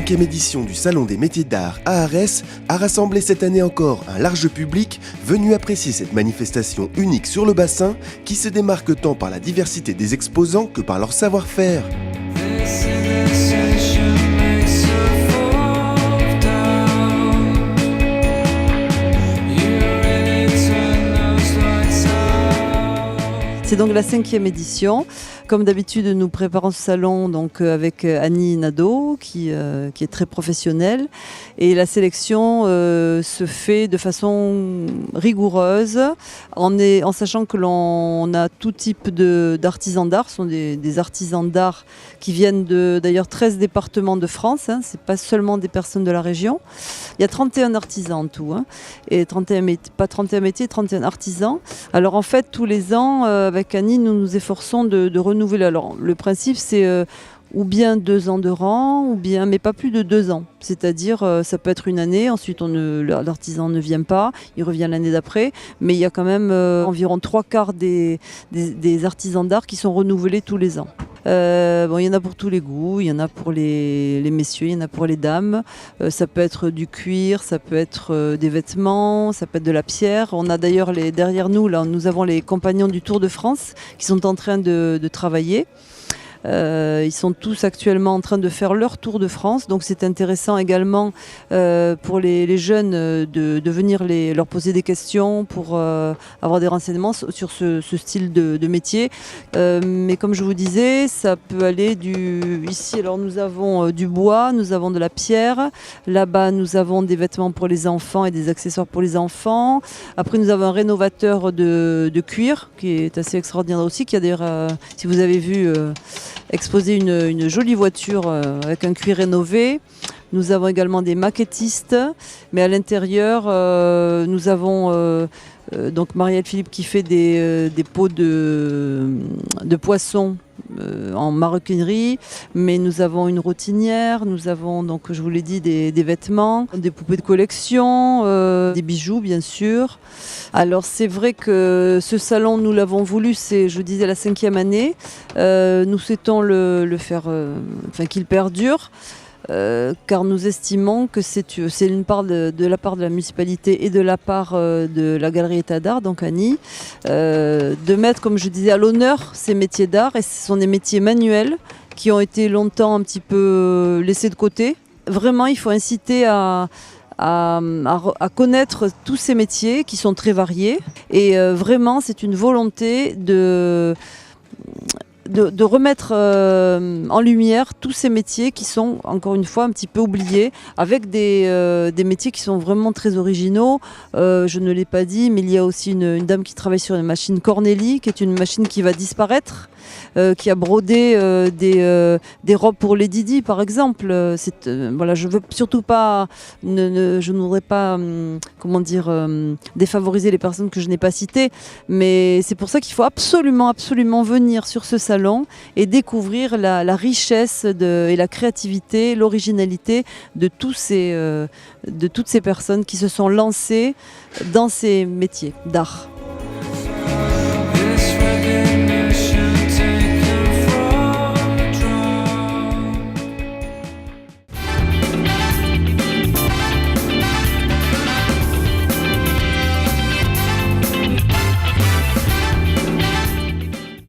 5e édition du Salon des métiers d'art à Arès a rassemblé cette année encore un large public venu apprécier cette manifestation unique sur le bassin qui se démarque tant par la diversité des exposants que par leur savoir-faire. C'est donc la 5e édition. Comme d'habitude, nous préparons ce salon donc, avec Annie Nadeau, qui est très professionnelle. Et la sélection se fait de façon rigoureuse, en sachant que l'on a tout type d'artisans d'art. Ce sont des artisans d'art qui viennent d'ailleurs 13 départements de France. Ce n'est pas seulement des personnes de la région. Il y a 31 artisans en tout. Et 31 métiers, 31 artisans. Alors en fait, tous les ans, avec Annie, nous nous efforçons de renouveler. Alors, le principe, c'est ou bien 2 ans de rang, ou bien, mais pas plus de 2 ans. C'est-à-dire, ça peut être une année, ensuite l'artisan ne vient pas, il revient l'année d'après, mais il y a quand même environ 3/4 des artisans d'art qui sont renouvelés tous les ans. Il y en a pour tous les goûts, il y en a pour les messieurs, il y en a pour les dames. Ça peut être du cuir, ça peut être des vêtements, ça peut être de la pierre. On a d'ailleurs derrière nous, là, nous avons les compagnons du Tour de France qui sont en train de travailler. Ils sont tous actuellement en train de faire leur tour de France, donc c'est intéressant également pour les jeunes de venir leur poser des questions pour avoir des renseignements sur ce style de métier. Mais comme je vous disais, ça peut aller ici, alors nous avons du bois, nous avons de la pierre, là-bas nous avons des vêtements pour les enfants et des accessoires pour les enfants. Après nous avons un rénovateur de cuir qui est assez extraordinaire aussi, qui a d'ailleurs, si vous avez vu, exposer une jolie voiture avec un cuir rénové. Nous avons également des maquettistes, mais à l'intérieur, nous avons donc Marielle Philippe qui fait des pots de poissons en maroquinerie, mais nous avons une rotinière, nous avons donc, je vous l'ai dit, des vêtements, des poupées de collection, des bijoux bien sûr. Alors c'est vrai que ce salon, nous l'avons voulu, c'est, je vous disais, la 5e année. Nous souhaitons le faire, qu'il perdure. Car nous estimons que c'est une part de la part de la municipalité et de la part de la Galerie État d'Art, donc Annie, de mettre, comme je disais, à l'honneur ces métiers d'art. Et ce sont des métiers manuels qui ont été longtemps un petit peu laissés de côté. Vraiment, il faut inciter à connaître tous ces métiers qui sont très variés. Et vraiment, c'est une volonté de remettre en lumière tous ces métiers qui sont, encore une fois, un petit peu oubliés, avec des métiers qui sont vraiment très originaux. Je ne l'ai pas dit, mais il y a aussi une dame qui travaille sur une machine Cornélie, qui est une machine qui va disparaître, qui a brodé des robes pour les Didi, par exemple. Voilà, je veux surtout pas, je ne voudrais pas, défavoriser les personnes que je n'ai pas citées, mais c'est pour ça qu'il faut absolument venir sur ce salon et découvrir la richesse et la créativité, l'originalité de toutes ces personnes qui se sont lancées dans ces métiers d'art.